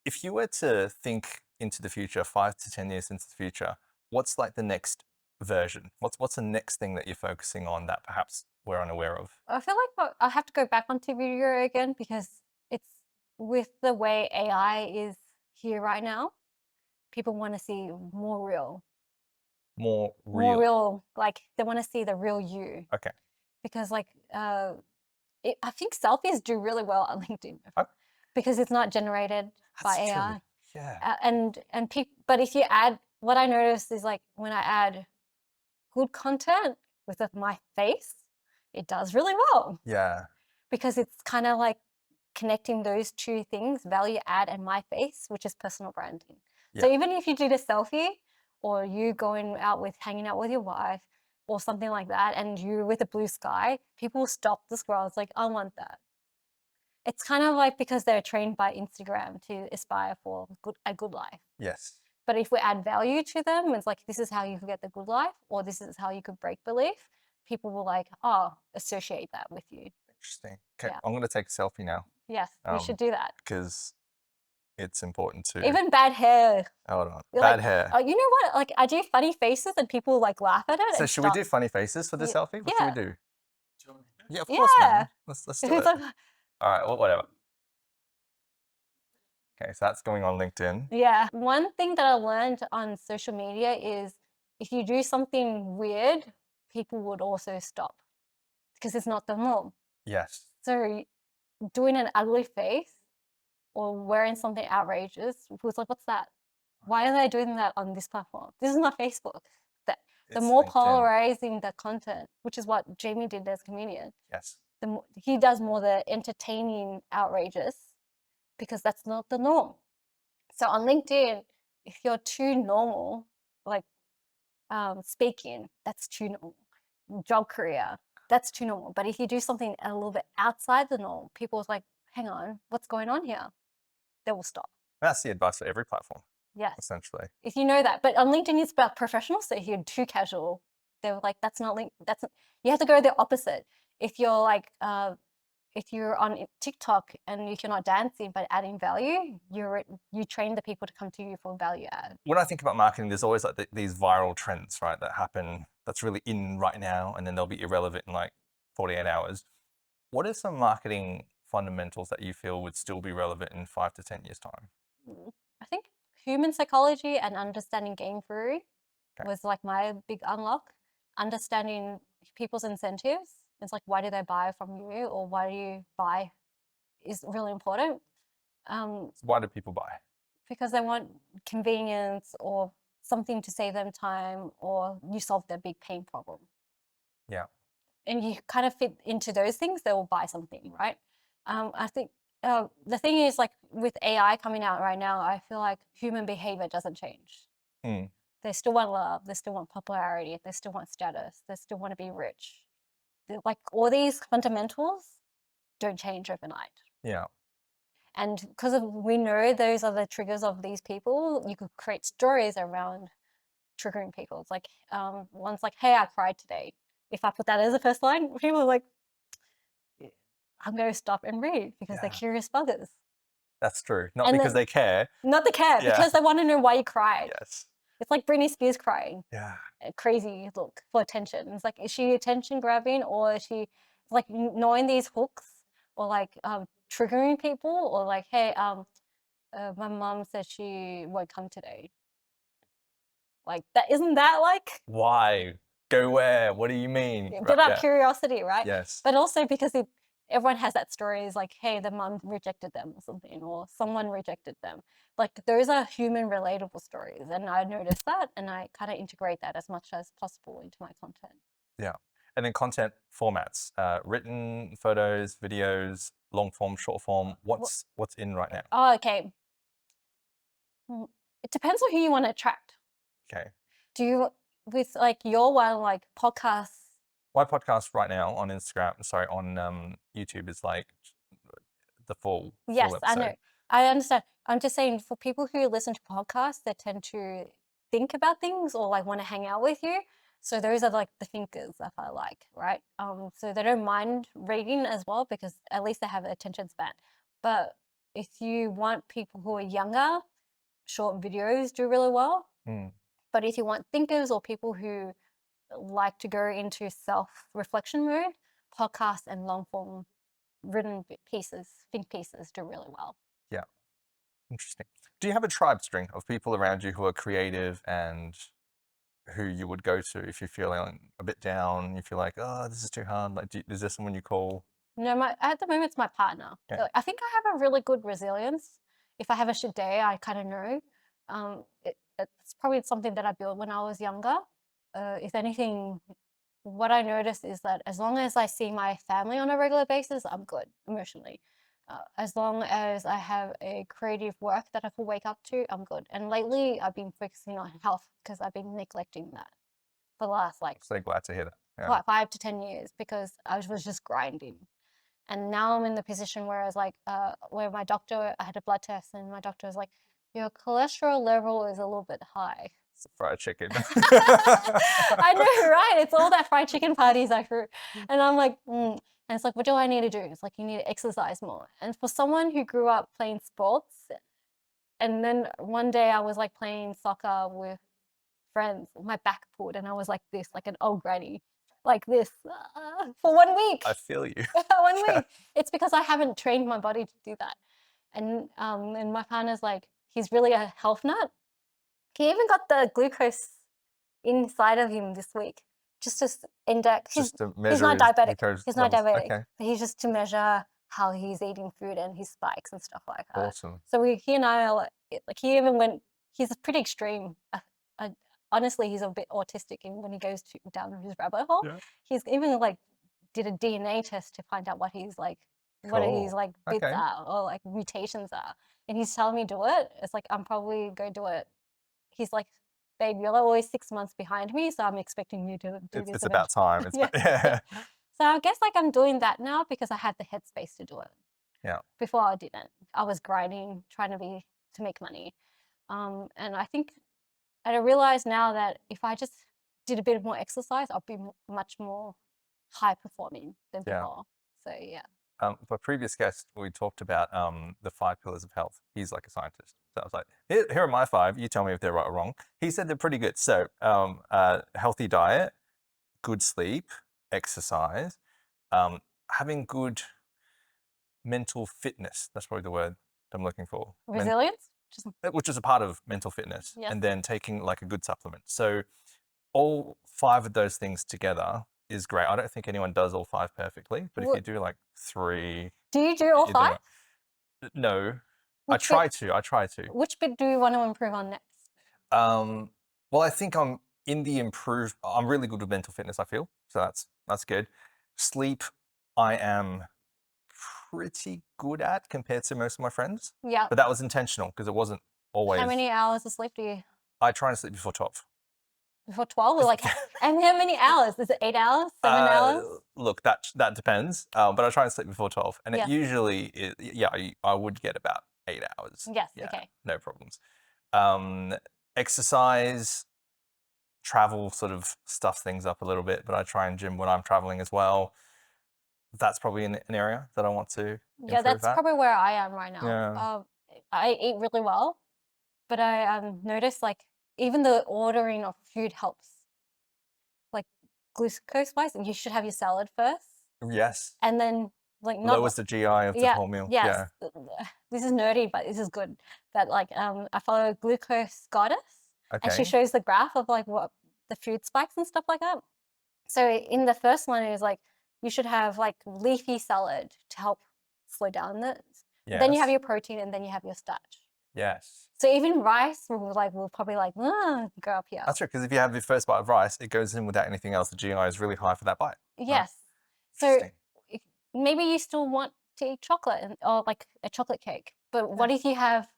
If you were to think into the future, 5 to 10 years into the future, what's like the next version? What's the next thing that you're focusing on that perhaps we're unaware of? I feel like I have to go back onto video again because it's with the way AI is here right now, people want to see more real. More More real. real, like they want to see the real you. Okay. Because like I think selfies do really well on LinkedIn Okay. because it's not generated by That's true. AI. Yeah. And people, but if you add, what I noticed is like when I add good content with my face, it does really well Yeah. because it's kind of like connecting those two things, value add and my face, which is personal branding. So Yeah. even if you did a selfie or you going out with hanging out with your wife or something like that, and you with a blue sky, people will stop the scroll. It's like, I want that. It's kind of like because they're trained by Instagram to aspire for a good life. Yes. But if we add value to them, it's like, this is how you could get the good life, or this is how you could break belief. People will like, oh, associate that with you. Interesting. Okay. Yeah. I'm going to take a selfie now Yes, you should do that. because it's important to. Even bad hair. Hold on. You're Bad like, hair. you know what? Like I do funny faces and people like laugh at it. So and should we stop. do funny faces for the Yeah. selfie? What Yeah. should we do? Yeah, of course, Yeah. man. Let's do It's it. like, All right. Well, whatever. Okay, so that's going on LinkedIn. yeah. One thing that I learned on social media is if you do something weird, people would also stop because it's not the norm. Yes. So doing an ugly face or wearing something outrageous, people's like, what's that? Why are they doing that on this platform? This is not Facebook. The It's more LinkedIn. polarizing the content, which is what Jamie did as a comedian, Yes. he does more the entertaining outrageous because that's not the norm. So on LinkedIn, if you're too normal, like speaking, that's too normal. Job career, that's too normal. But if you do something a little bit outside the norm, people are like, hang on, what's going on here? They will stop. That's the advice for every platform, Yes. essentially. If you know that. But on LinkedIn, it's about professional. So if you're too casual, they were like, that's not that's you have to go the opposite. If you're like if you're on TikTok and if you're not dancing but adding value, you train the people to come to you for value add. When I think about marketing, there's always like these viral trends, right, that happen that's really in right now, and then they'll be irrelevant in like 48 hours. What are some marketing fundamentals that you feel would still be relevant in 5 to 10 years' time? I think human psychology and understanding game theory Okay. was like my big unlock. Understanding people's incentives. It's like, why do they buy from you, or why do you buy is really important. So why do people buy? Because they want convenience or something to save them time, or you solve their big pain problem. Yeah. And you kind of fit into those things, they will buy something, right? I think the thing is, like with AI coming out right now, I feel like human behavior doesn't change. Mm. They still want love, they still want popularity, they still want status, they still want to be rich. Like all these fundamentals don't change overnight. Yeah. And because we know those are the triggers of these people, you could create stories around triggering people. It's like one's like, hey, I cried today. If I put that as a first line, people are like, I'm going to stop and read because they're Yeah. curious buggers. That's true. Not And because then- they care. Not the care, Yeah. because they want to know why you cried. Yes. It's like Britney Spears crying. Yeah. A crazy look for attention. It's like, is she attention grabbing, or is she like knowing these hooks, or like triggering people, or like, hey, my mom said she won't come today. Like that, isn't that like Why? Go where? What do you mean? bit Right, up yeah. curiosity, right? Yes. But also because everyone has that story, is like, hey, the mum rejected them or something, or someone rejected them. Like those are human relatable stories, and I noticed that, and I kind of integrate that as much as possible into my content. Yeah. And then content formats, written, photos, videos, long form, short form. What's in right now? Oh, okay. It depends on who you want to attract. Okay. Do you, with like your one, like podcasts? My podcast right now on YouTube is like the full Yes, I episode. know. I understand. I'm just saying, for people who listen to podcasts, they tend to think about things or like want to hang out with you. So those are like the thinkers that I like, right? So they don't mind reading as well because at least they have attention span. But if you want people who are younger, short videos do really well. Mm. But if you want thinkers or people who like to go into self-reflection mode, podcasts and long form written pieces, think pieces do really well. Yeah. Interesting. Do you have a tribe string of people around you who are creative and who you would go to if you're feeling a bit down, you feel like, oh, this is too hard? Like, is there someone you call? No, at the moment it's my partner. Yeah. I think I have a really good resilience. If I have a shit day, I kind of know. It's probably something that I built when I was younger. If anything, what I noticed is that as long as I see my family on a regular basis, I'm good emotionally. As long as I have a creative work that I can wake up to, I'm good. And lately, I've been focusing on health because I've been neglecting that for the last So glad to hear that. Yeah. 5 to 10 years because I was just grinding. And now I'm in the position where I was like, where I had a blood test and my doctor was like, your cholesterol level is a little bit high. It's fried chicken. I know, right? It's all that fried chicken parties I threw. And I'm like, And it's like, what do I need to do? It's like, you need to exercise more. And for someone who grew up playing sports, and then one day I was like playing soccer with friends, my back pulled and I was like this, like an old granny, like this for 1 week. I feel you. 1 week. It's because I haven't trained my body to do that. And my partner's like, he's really a health nut. He even got the glucose inside of him this week, just to index. Just to He's measure not his diabetic. glucose He's not levels. diabetic. Okay. But he's just to measure how he's eating food and his spikes and stuff like that. Awesome. So he and I are like he even went. He's pretty extreme. Honestly, he's a bit autistic, and when he goes down his rabbit hole, Yeah. he's even like did a DNA test to find out what he's like, what his Cool. like bits Okay. are or like mutations are. And he's telling me do it. It's like I'm probably going to do it. He's like, babe, you're always 6 months behind me, so I'm expecting you to do this. It's about time. It's yeah. So I guess like I'm doing that now because I had the headspace to do it. Yeah. Before I didn't. I was grinding, trying to make money. And I think I realize now that if I just did a bit more exercise, I'll be much more high performing than Yeah. before. So yeah. For a previous guest, we talked about the 5 pillars of health. He's like a scientist. So I was like, here are my 5. You tell me if they're right or wrong. He said they're pretty good. So healthy diet, good sleep, exercise, having good mental fitness. That's probably the word I'm looking for. Resilience? Which is a part of mental fitness. Yes. And then taking like a good supplement. So all 5 of those things together is great. I don't think anyone does all 5 perfectly, but if you do like 3. Do you do all 5? No. I try to. Which bit do you want to improve on next? Well, I think I'm really good with mental fitness, I feel. So that's good. Sleep, I am pretty good at compared to most of my friends. Yeah. But that was intentional because it wasn't always. How many hours of sleep do you? I try and sleep before 12. Before 12? Or like, and how many hours? Is it 8 hours? 7 hours? Look, that depends. But I try and sleep before 12. And Yes. it usually, I would get about 8 hours. Yes, Yeah, okay. no problems. Exercise, travel sort of stuffs things up a little bit, but I try and gym when I'm traveling as well. That's probably an area that I want to Yeah, that's probably where I am right now. Yeah. I eat really well, but I noticed like even the ordering of food helps. Like glucose wise, you should have your salad first. Yes. And then like not lowers the GI of the whole meal. Yes. Yeah. This is nerdy, but this is good. That like I follow Glucose Goddess, and she Okay. shows the graph of like what the food spikes and stuff like that. So in the first one, it was like you should have like leafy salad to help slow down the. Then you have Yes. your protein, and then you have your starch. Yes. So even rice will probably like go up here. That's right, because if you have your first bite of rice, it goes in without anything else. The GI is really high for that bite. Yes. So Interesting. maybe you still want to eat chocolate or like a chocolate cake, but what if you have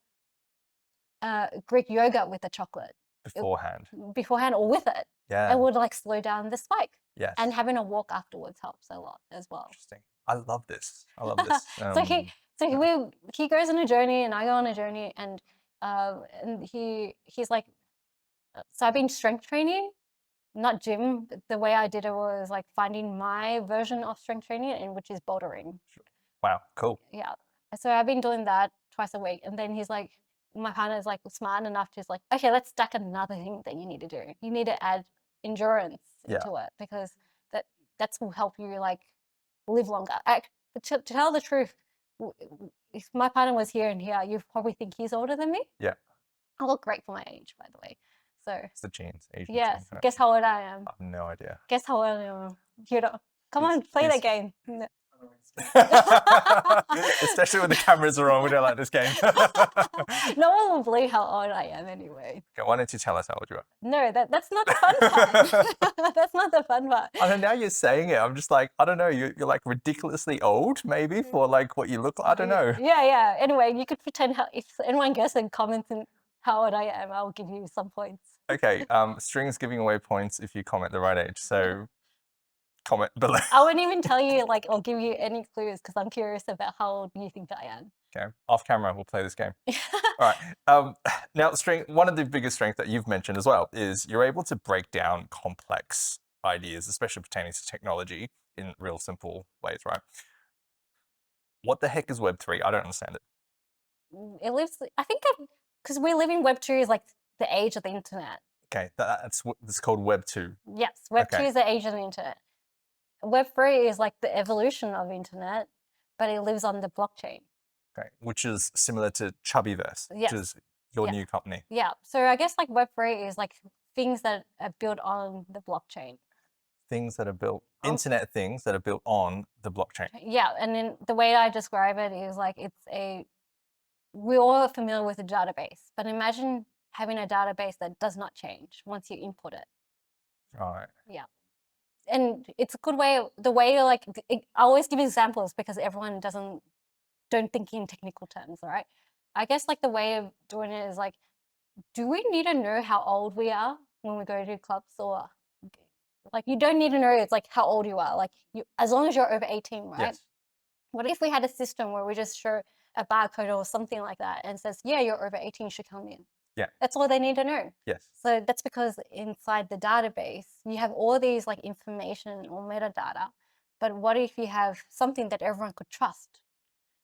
Greek yogurt with the chocolate Beforehand. or with it? Yeah. It would like slow down the spike. Yes. And having a walk afterwards helps a lot as well. Interesting. I love this. So he goes on a journey and I go on a journey, and he's like, so I've been strength training, not gym. But the way I did it was like finding my version of strength training, and which is bouldering. Wow, cool. Yeah. So I've been doing that twice a week, and then he's like, my partner's like smart enough to like, okay, let's stack another thing that you need to do. You need to add endurance into it because that's will help you like live longer. To tell the truth, if my partner was here and here, you'd probably think he's older than me. Yeah. I look great for my age, by the way. So It's the genes, Asian yes, genes. Right? guess how old I am? I have no idea. Guess how old I am? You know, come on, Please- play please. the game. No. Especially when the cameras are on, we don't like this game. No one will believe how old I am anyway. Okay, why don't you tell us how old you are? No, that's not the fun part. That's not the fun part. I don't know, now you're saying it, I'm just like, I don't know, you're like ridiculously old maybe for like what you look like. I don't know. Yeah. Anyway, you could pretend if anyone guesses and comments and how old I am, I'll give you some points. Okay, String's giving away points if you comment the right age. So comment below. I wouldn't even tell you, like, or give you any clues because I'm curious about how old you think I am. Okay, off camera, we'll play this game. All right. Now, String, one of the biggest strengths that you've mentioned as well is you're able to break down complex ideas, especially pertaining to technology, in real simple ways, right? What the heck is Web3? I don't understand it. It lives, I think, because we live in Web 2 is like the age of the internet. Okay, that's called Web 2. Yes, Web 2 Okay. is the age of the internet. Web 3 is like the evolution of internet, but it lives on the blockchain. Okay, which is similar to Chubbyverse, Yes. which is your Yeah. new company. Yeah, so I guess like Web 3 is like things that are built on the blockchain. Things that are built, On- internet things that are built on the blockchain. Yeah, and then the way I describe it is like we're all familiar with a database, but imagine having a database that does not change once you input it. All right. Yeah. And it's a good way, the way to like, I always give examples because everyone don't think in technical terms, right? I guess like the way of doing it is like, do we need to know how old we are when we go to clubs, or like you don't need to know it's like how old you are, like as long as you're over 18, right? Yes. What if we had a system where we just show a barcode or something like that and says, yeah, you're over 18, you should come in. Yeah. That's all they need to know. Yes. So that's because inside the database, you have all these like information or metadata. But what if you have something that everyone could trust?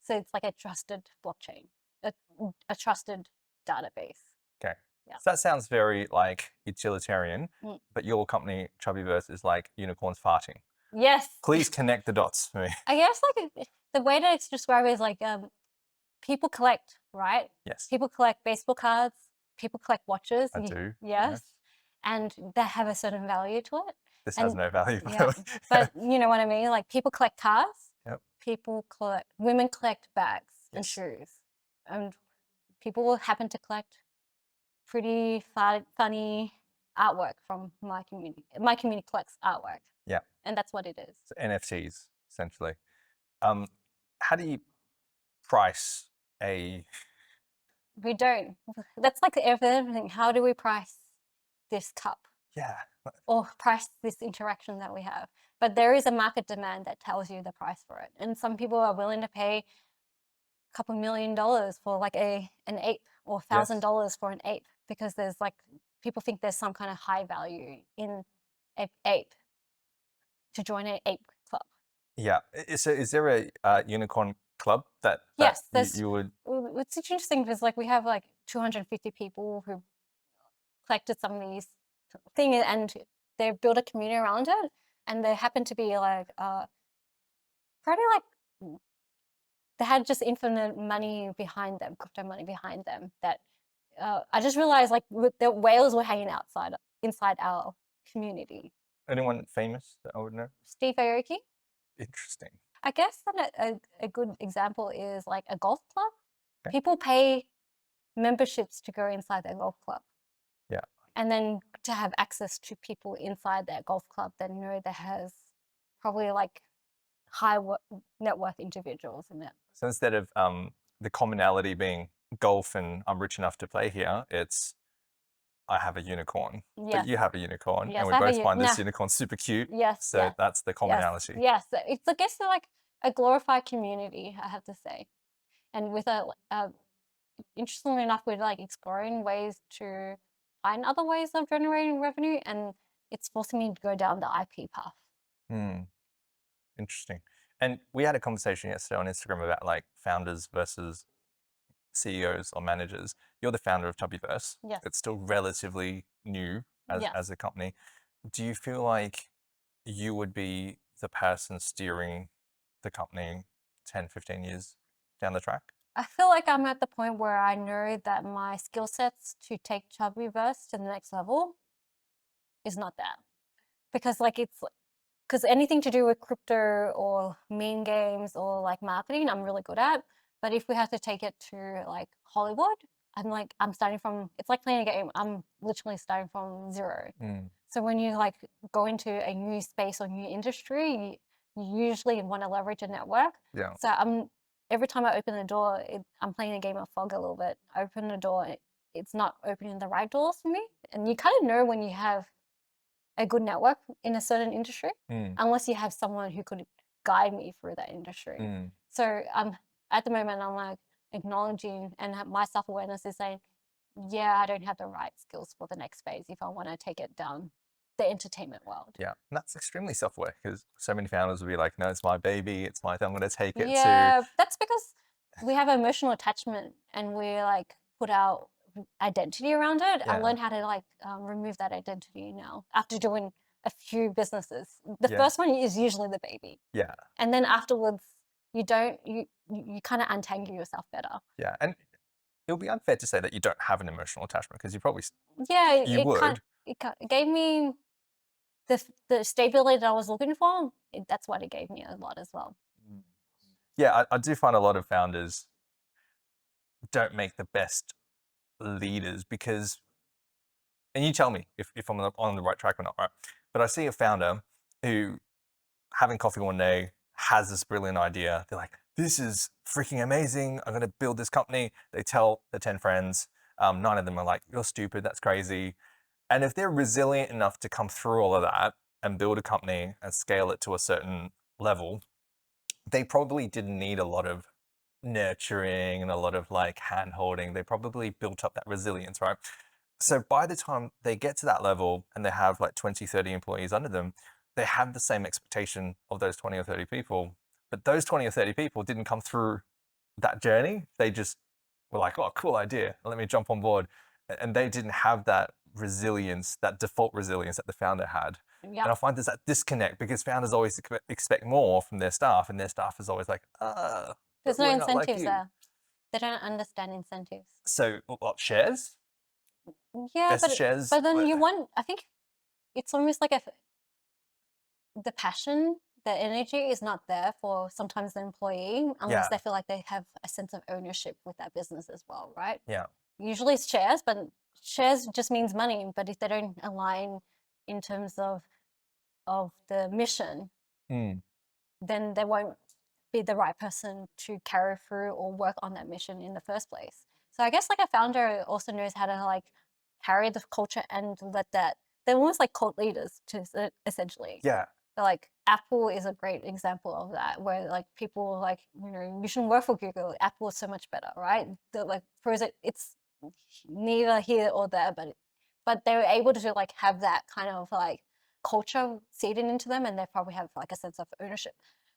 So it's like a trusted blockchain, a trusted database. Okay. Yeah. So that sounds very like utilitarian, Mm. but your company, Chubbyverse, is like unicorns farting. Yes. Please connect the dots for me. I guess like the way to describe it is like people collect, right? Yes. People collect baseball cards, people collect watches. I do. Yes. And they have a certain value to it. This has And- no value. by the Yeah. way. But you know what I mean? Like people collect cars. Yep. Women collect bags and Yes. shoes. And people will happen to collect pretty funny artwork from my community. My community collects artwork. Yeah. And that's what it is. So NFTs, essentially. How do you price a... We don't. That's like everything. How do we price this cup Yeah. or price this interaction that we have? But there is a market demand that tells you the price for it. And some people are willing to pay a couple $1 million for like an ape, or $1,000 for an ape, because there's like, people think there's some kind of high value in an ape to join an ape club. Yeah. So is there a unicorn club that Yes, there's- you would... It's interesting because like we have like 250 people who collected some of these things and they built a community around it, and they happen to be like pretty like they had just infinite money behind them, crypto money behind them, that I just realized like the whales were hanging inside our community. Anyone famous that I would know? Steve Aoki. Interesting. I guess that a good example is like a golf club. Okay. People pay memberships to go inside their golf club. Yeah. And then to have access to people inside that golf club that know that has probably like high net worth individuals in it. So instead of the commonality being golf and I'm rich enough to play here, it's I have a unicorn, Yes. but you have a unicorn, Yes, and we I have a both find this nah. unicorn super cute. Yes. So yeah. that's the commonality. Yes. It's, I guess, like a glorified community, I have to say. And with interestingly enough, we're like exploring ways to find other ways of generating revenue, and it's forcing me to go down the IP path. Interesting. And we had a conversation yesterday on Instagram about like founders versus CEOs or managers. You're the founder of Chubbyverse. Yes. It's still relatively new as a company. Do you feel like you would be the person steering the company 10, 15 years down the track? I feel like I'm at the point where I know that my skill sets to take Chubbyverse to the next level is not that. Because like because anything to do with crypto or meme games or like marketing, I'm really good at. But if we have to take it to like Hollywood, I'm starting from, it's like playing a game. I'm literally starting from zero. So when you like go into a new space or new industry, you usually want to leverage a network. Yeah. So every time I open the door, I'm playing a game of fog a little bit. I open the door, it's not opening the right doors for me. And you kind of know when you have a good network in a certain industry, unless you have someone who could guide me through that industry. So at the moment, I'm like acknowledging, and my self-awareness is saying, yeah, I don't have the right skills for the next phase if I want to take it down the entertainment world. Yeah, and that's extremely self-aware because so many founders will be like, no, it's my baby, it's my thing, I'm going to take it Yeah, to. that's because we have emotional attachment and we like put our identity around it. I Yeah. learned how to like remove that identity now after doing a few businesses. The Yeah. first one is usually the baby. Yeah. And then afterwards, you kind of untangle yourself better. Yeah, and it would be unfair to say that you don't have an emotional attachment because you probably Yeah, you would. it gave me the stability that I was looking for. That's what it gave me a lot as well. Yeah, I do find a lot of founders don't make the best leaders because, and you tell me if I'm on the right track or not, right? But I see a founder who, having coffee one day, has this brilliant idea. They're like, this is freaking amazing. I'm going to build this company. They tell their 10 friends. 9 of them are like, you're stupid. That's crazy. And if they're resilient enough to come through all of that and build a company and scale it to a certain level, they probably didn't need a lot of nurturing and a lot of like hand holding. They probably built up that resilience, right? So by the time they get to that level and they have like 20, 30 employees under them, they have the same expectation of those 20 or 30 people. But those 20 or 30 people didn't come through that journey. They just were like, oh, cool idea. Let me jump on board. And they didn't have that resilience, that default resilience that the founder had. Yep. And I find there's that disconnect because founders always expect more from their staff, and their staff is always like, there's but no we're not like incentives you. there. They don't understand incentives. So what, shares? Yeah, Best shares? but then I think it's almost like the passion, the energy is not there for sometimes the employee unless they feel like they have a sense of ownership with that business as well, right? Yeah. Usually it's shares, but shares just means money. But if they don't align in terms of the mission, then they won't be the right person to carry through or work on that mission in the first place. So I guess like a founder also knows how to like carry the culture and let that, they're almost like cult leaders to essentially. Yeah. Like Apple is a great example of that, where like people like, you shouldn't work for Google. Apple is so much better, right? Like it's neither here or there, but they were able to like have that kind of like culture seeded into them, and they probably have like a sense of ownership.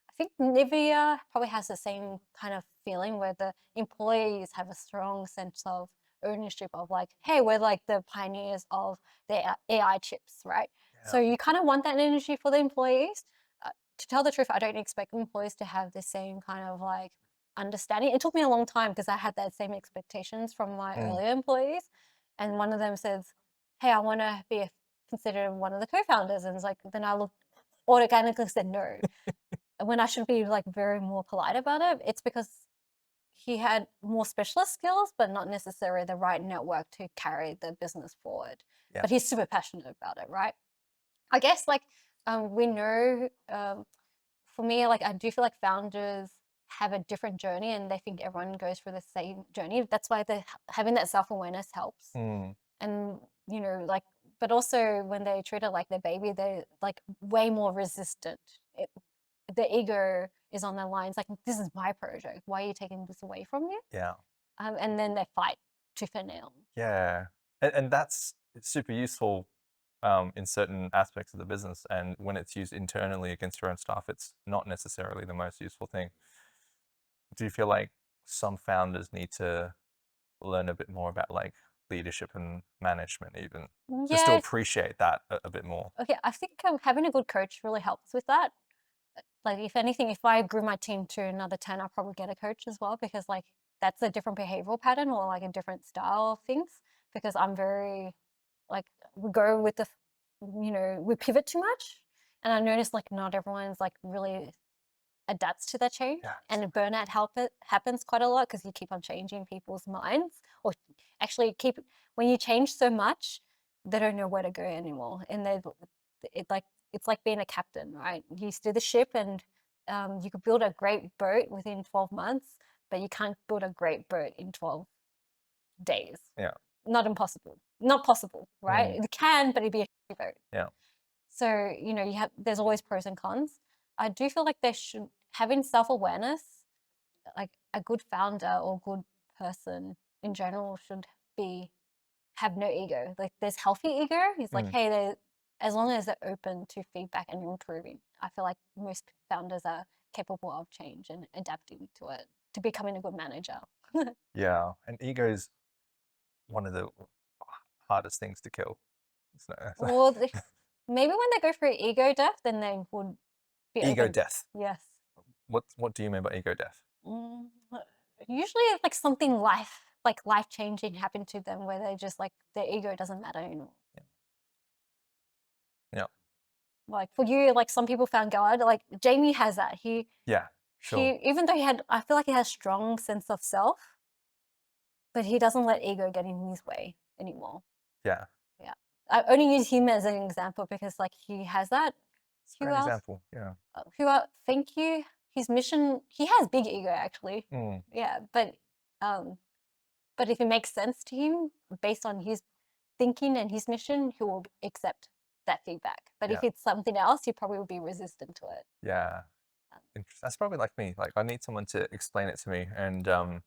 I think Nivea probably has the same kind of feeling where the employees have a strong sense of ownership of like, hey, we're like the pioneers of the AI chips, right? So you kind of want that energy for the employees. To tell the truth, I don't expect employees to have the same kind of like understanding. It took me a long time because I had that same expectations from my earlier employees. And one of them says, hey, I want to be considered one of the co-founders. And it's like, then I automatically said no. When I should be like very more polite about it, it's because he had more specialist skills, but not necessarily the right network to carry the business forward. Yeah. But he's super passionate about it, right? I guess like we know, for me, like I do feel like founders have a different journey and they think everyone goes through the same journey. That's why having that self-awareness helps. And, like, but also when they treat it like their baby, they're like way more resistant. The ego is on their lines like, this is my project. Why are you taking this away from me? Yeah. And then they fight tooth and nail. Yeah. And that's super useful in certain aspects of the business. And when it's used internally against your own staff, it's not necessarily the most useful thing. Do you feel like some founders need to learn a bit more about like leadership and management even? Just to appreciate that a bit more. Okay, I think having a good coach really helps with that. Like if anything, if I grew my team to another 10, I'll probably get a coach as well, because like that's a different behavioral pattern or like a different style of things, because I'm very like we go with the we pivot too much, and I notice like not everyone's like really adapts to that change, Yeah. and burnout happens quite a lot because you keep on changing people's minds, or actually when you change so much, they don't know where to go anymore, and it's like being a captain, right? You steer the ship, and you could build a great boat within 12 months, but you can't build a great boat in 12 days. Yeah. Not impossible, not possible, right? Mm. It can, but it'd be a shitty boat. Yeah. So, there's always pros and cons. I do feel like having self-awareness, like a good founder or good person in general should have no ego. Like there's healthy ego. It's like, hey, as long as they're open to feedback and improving, I feel like most founders are capable of change and adapting to it, to becoming a good manager. Yeah. And ego is one of the hardest things to kill. Well, maybe when they go through ego death, then they would be Ego open. death. Yes. What do you mean by ego death? Usually it's like something life changing happened to them where they just like their ego doesn't matter anymore. Yeah. Like for you, like some people found God, like Jamie has that. Yeah. Sure. Even though I feel like he has strong sense of self, but he doesn't let ego get in his way anymore. Yeah. Yeah. I only use him as an example because like he has that. It's Who an else? example. Yeah. Thank you. His mission, he has big ego actually. Yeah, but if it makes sense to him based on his thinking and his mission, he will accept that feedback. But if Yeah. it's something else, he probably will be resistant to it. Yeah. That's probably like me. Like I need someone to explain it to me. And I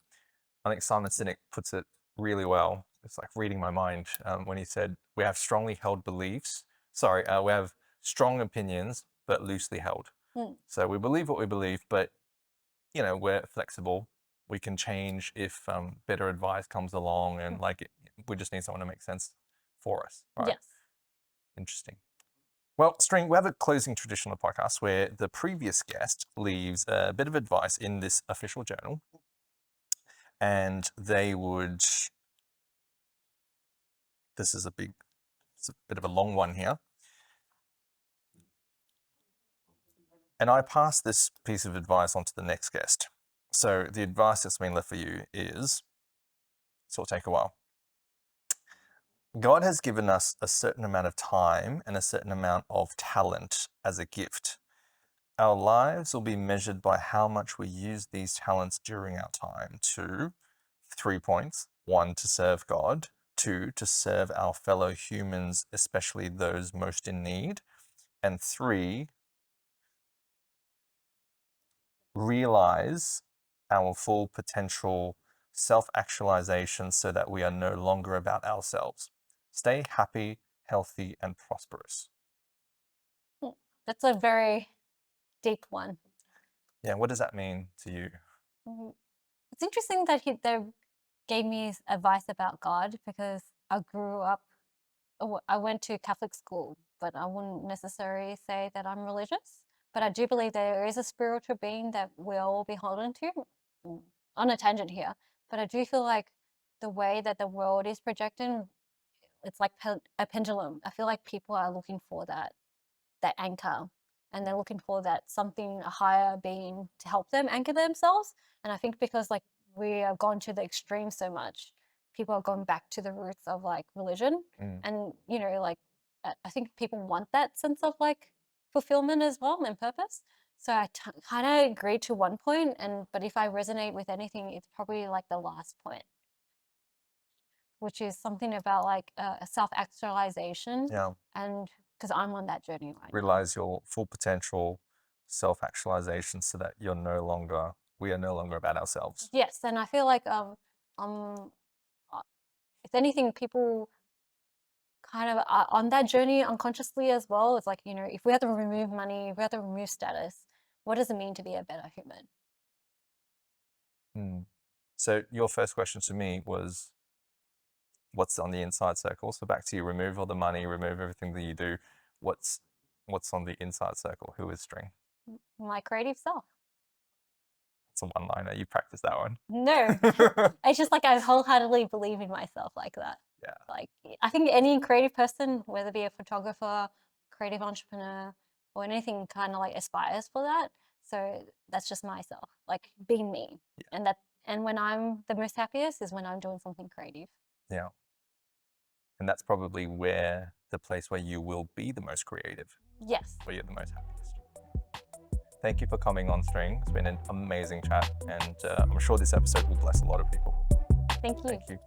think Simon Sinek puts it really well. It's like reading my mind when he said, we have strongly held beliefs. Sorry, we have strong opinions, but loosely held. So we believe what we believe, but we're flexible. We can change if better advice comes along, and we just need someone to make sense for us. Right? Yes. Interesting. Well, String, we have a closing tradition of the podcast where the previous guest leaves a bit of advice in this official journal, and they would. This is it's a bit of a long one here. And I pass this piece of advice on to the next guest. So the advice that's been left for you is, so it'll take a while. God has given us a certain amount of time and a certain amount of talent as a gift. Our lives will be measured by how much we use these talents during our time to 3 points. 1, to serve God. 2, to serve our fellow humans, especially those most in need. And 3, realize our full potential self-actualization so that we are no longer about ourselves. Stay happy, healthy, and prosperous. That's a very deep one. Yeah, what does that mean to you? It's interesting that they gave me advice about God because I went to Catholic school, but I wouldn't necessarily say that I'm religious. But I do believe there is a spiritual being that we're all beholden to. On a tangent here, but I do feel like the way that the world is projecting, it's like a pendulum. I feel like people are looking for that anchor, and they're looking for that something, a higher being to help them anchor themselves. And I think because like we have gone to the extreme so much, people are going back to the roots of like religion. And like I think people want that sense of like fulfillment as well and purpose. So I kind of agree to one point, but if I resonate with anything, it's probably like the last point, which is something about like a self-actualization. Yeah. And because I'm on that journey right now. Realize your full potential, self-actualization, so that we are no longer about ourselves. Yes, and I feel like if anything, people kind of are on that journey unconsciously as well. It's like, if we have to remove money, if we have to remove status, what does it mean to be a better human? So your first question to me was, what's on the inside circle? So back to you, remove all the money, remove everything that you do. What's on the inside circle? Who is String? My creative self. a one-liner. You practice that one. No, it's just like I wholeheartedly believe in myself like that. Yeah. Like I think any creative person, whether it be a photographer, creative entrepreneur, or anything, kind of like aspires for that. So that's just myself, like being me. Yeah. And when I'm the most happiest is when I'm doing something creative. Yeah. And that's probably where the place where you will be the most creative, Yes. where you're the most happiest. Thank you for coming on String. It's been an amazing chat, and I'm sure this episode will bless a lot of people. Thank you. Thank you.